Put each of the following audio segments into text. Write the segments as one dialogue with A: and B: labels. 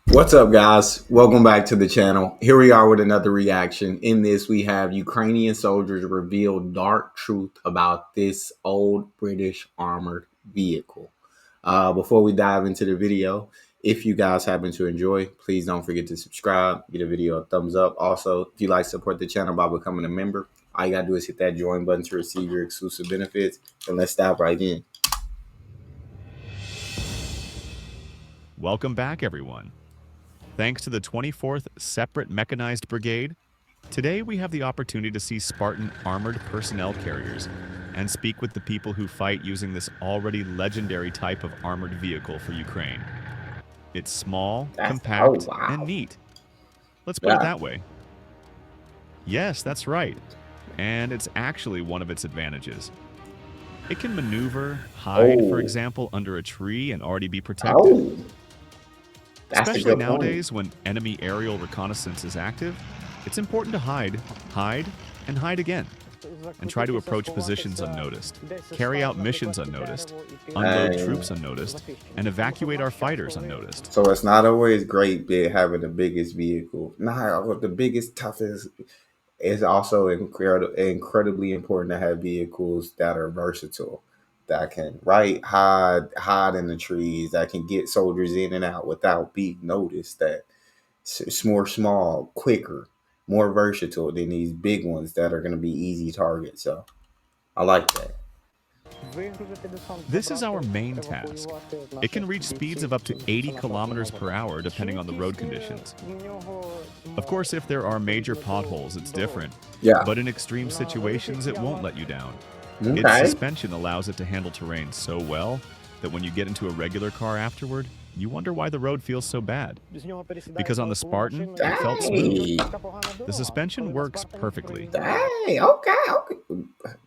A: What's up, guys? Welcome back to the channel. Here we are with another reaction. In this, we have Ukrainian soldiers reveal dark truth about this old British armored vehicle. Before we dive into the video, if you guys happen to enjoy, please don't forget to subscribe, give the video a thumbs up. Also, if you like to support the channel by becoming a member, all you gotta do is hit that join button to receive your exclusive benefits. And let's dive right in.
B: Welcome back, everyone. Thanks to the 24th Separate Mechanized Brigade, today we have the opportunity to see Spartan armored personnel carriers and speak with the people who fight using this already legendary type of armored vehicle for Ukraine. It's small, compact, and
A: Wow.
B: neat. Let's put it
A: Yeah.
B: that way. Yes, that's right. And it's actually one of its advantages. It can maneuver, hide, for
A: Oh.
B: example, under a tree and already be protected.
A: Oh. That's a
B: Especially
A: good point.
B: nowadays when enemy aerial reconnaissance is active, it's important to hide, and hide again, and try to approach positions unnoticed, carry out missions unnoticed, unload
A: And
B: troops unnoticed, and evacuate our fighters unnoticed.
A: so it's not always great having the biggest vehicle. Nah, the biggest, toughest. It's also incredibly important to have vehicles that are versatile, that can hide in the trees, that can get soldiers in and out without being noticed. That it's more small, quicker, more versatile than these big ones that are going to be easy targets. So I like that.
B: This is our main task. It can reach speeds of up to 80 kilometers per hour depending on the road conditions. Of course, if there are major potholes, it's different,
A: Yeah.
B: but in extreme situations, it won't let you down. Its
A: Okay.
B: suspension allows it to handle terrain so well that when you get into a regular car afterward, you wonder why the road feels so bad. Because on the Spartan, it felt smooth.
A: Dang.
B: The suspension works perfectly.
A: Dang. Okay.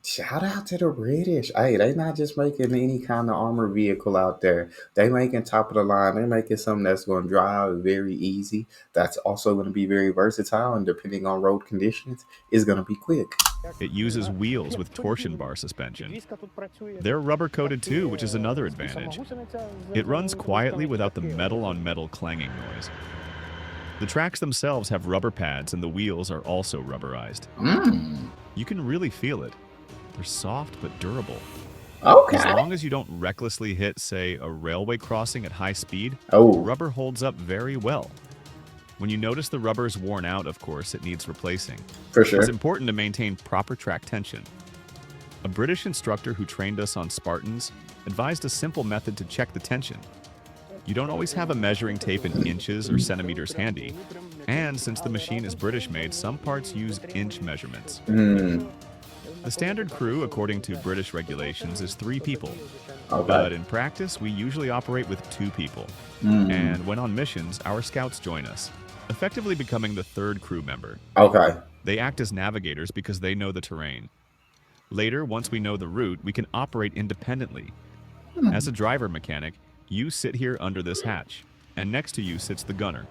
A: Shout out to the British. Hey, they not just making any kind of armored vehicle out there. They making top of the line. They're making something that's going to drive very easy. That's also going to be very versatile, and depending on road conditions, is going to be quick.
B: It uses wheels with torsion bar suspension. They're rubber coated too, which is another advantage. It runs quietly without the metal on metal clanging noise. The tracks themselves have rubber pads and the wheels are also rubberized.
A: Mm.
B: You can really feel it. They're soft but durable. As
A: Okay.
B: long as you don't recklessly hit, say, a railway crossing at high speed, the
A: Oh,
B: rubber holds up very well. When you notice the rubber is worn out, of course, it needs replacing.
A: for
B: It's
A: sure.
B: important to maintain proper track tension. A British instructor who trained us on Spartans advised a simple method to check the tension. You don't always have a measuring tape in inches or centimeters handy, and since the machine is British made, some parts use inch measurements.
A: Mm.
B: The standard crew, according to British regulations, is 3 people,
A: Okay.
B: but in practice, we usually operate with 2 people.
A: Mm.
B: And when on missions, our scouts join us, effectively becoming the 3rd crew member.
A: Okay.
B: They act as navigators because they know the terrain. Later, once we know the route, we can operate independently. As a driver mechanic, you sit here under this hatch, and next to you sits the gunner,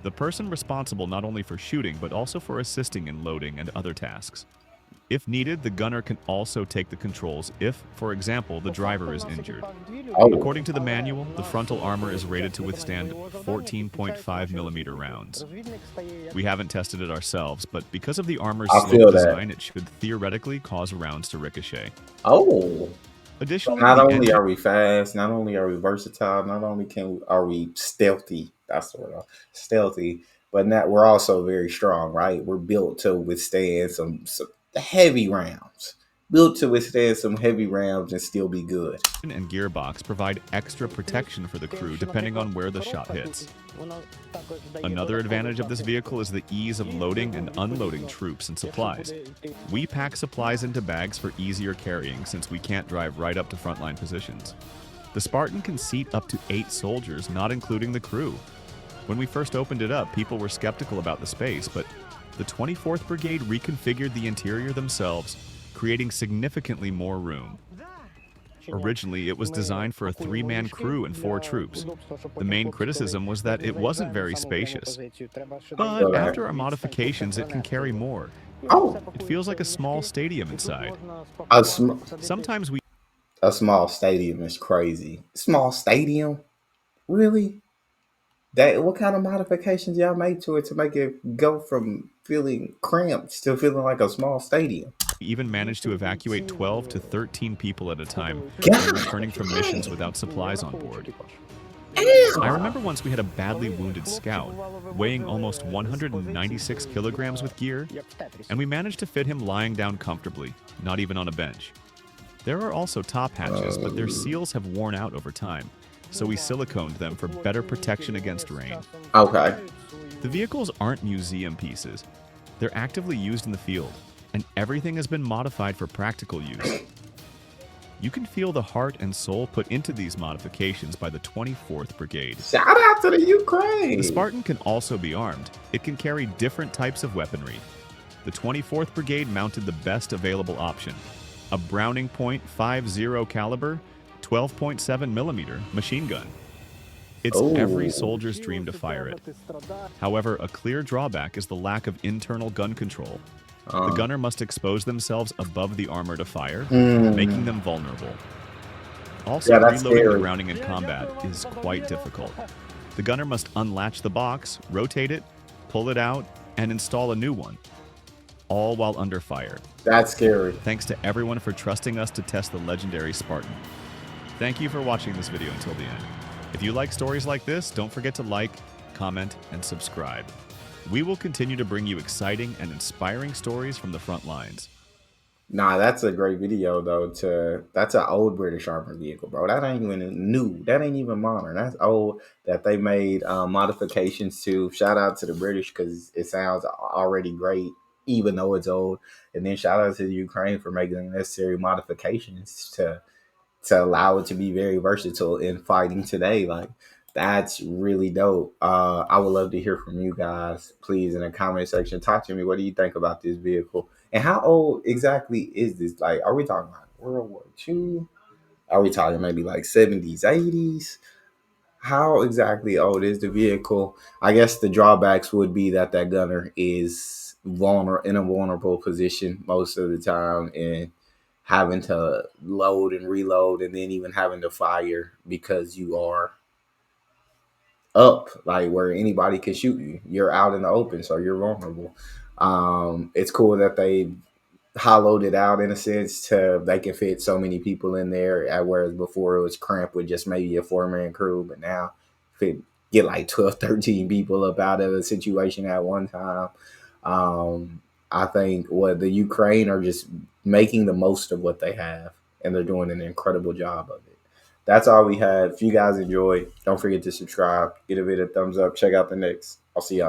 B: the person responsible not only for shooting but also for assisting in loading and other tasks. If needed, the gunner can also take the controls if, for example, the driver is injured.
A: Oh.
B: According to the manual, the frontal armor is rated to withstand 14.5mm rounds. We haven't tested it ourselves, but because of the armor's
A: I
B: slope
A: feel that.
B: design, it should theoretically cause rounds to ricochet.
A: Oh. So
B: Additionally,
A: not
B: the
A: only
B: engine
A: are we fast, not only are we versatile, not only are we stealthy. That's the word. Stealthy, but not we're also very strong, right? We're built to withstand some heavy rounds. Built to withstand some heavy rounds and still be good.
B: and gearbox provide extra protection for the crew depending on where the shot hits. Another advantage of this vehicle is the ease of loading and unloading troops and supplies. We pack supplies into bags for easier carrying since we can't drive right up to frontline positions. The Spartan can seat up to 8 soldiers, not including the crew. When we first opened it up, people were skeptical about the space, but the 24th Brigade reconfigured the interior themselves, creating significantly more room. Originally, it was designed for a 3-man crew and 4 troops. The main criticism was that it wasn't very spacious. But after our modifications, it can carry more.
A: Oh,
B: It feels like a small stadium inside.
A: a, sm-
B: Sometimes we
A: a small stadium is crazy. Small stadium? Really? That what kind of modifications y'all make to it to make it go from feeling cramped to feeling like a small stadium?
B: We even managed to evacuate 12 to 13 people at a time when
A: God
B: returning from missions
A: dang!
B: without supplies on board. I
A: Damn!
B: remember once we had a badly wounded scout, weighing almost 196 kilograms with gear, and we managed to fit him lying down comfortably, not even on a bench. There are also top hatches, but their seals have worn out over time, so we siliconed them for better protection against rain.
A: Okay.
B: The vehicles aren't museum pieces. They're actively used in the field, and everything has been modified for practical use. You can feel the heart and soul put into these modifications by the 24th Brigade.
A: Shout out to the
B: The
A: Ukraine.
B: Spartan can also be armed. It can carry different types of weaponry. The 24th Brigade mounted the best available option, a Browning .50 caliber, 12.7 millimeter machine gun. It's every
A: Oh,
B: soldier's dream to fire it. However, a clear drawback is the lack of internal gun control. The gunner must expose themselves above the armor to fire, making them vulnerable. Also,
A: yeah, that's
B: reloading the
A: scary.
B: Browning in combat is quite difficult. The gunner must unlatch the box, rotate it, pull it out, and install a new one, all while under fire.
A: That's scary.
B: Thanks to everyone for trusting us to test the legendary Spartan. Thank you for watching this video until the end. If you like stories like this, don't forget to like, comment, and subscribe. We will continue to bring you exciting and inspiring stories from the front lines.
A: Nah, that's a great video though. That's an old British armored vehicle, bro. That ain't even new. That ain't even modern. That's old. That they made modifications to. Shout out to the British because it sounds already great, even though it's old. And then shout out to the Ukraine for making the necessary modifications to allow it to be very versatile in fighting today. Like that's really dope. I would love to hear from you guys, please, in the comment section. Talk to me. What do you think about this vehicle? And how old exactly is this? Like, are we talking about World War II? Are we talking maybe like 70s, 80s? How exactly old is the vehicle? I guess the drawbacks would be that that gunner is vulnerable in a vulnerable position most of the time, and having to load and reload, and then even having to fire because you are up, like where anybody can shoot you. You're out in the open, so you're vulnerable. It's cool that they hollowed it out in a sense to they can fit so many people in there. Whereas before it was cramped with just maybe a 4-man crew, but now fit get like 12, 13 people up out of a situation at one time. I think what the Ukraine are just making the most of what they have, and they're doing an incredible job of it. That's all we have. If you guys enjoyed, don't forget to subscribe, give it a thumbs up, check out the next. I'll see y'all.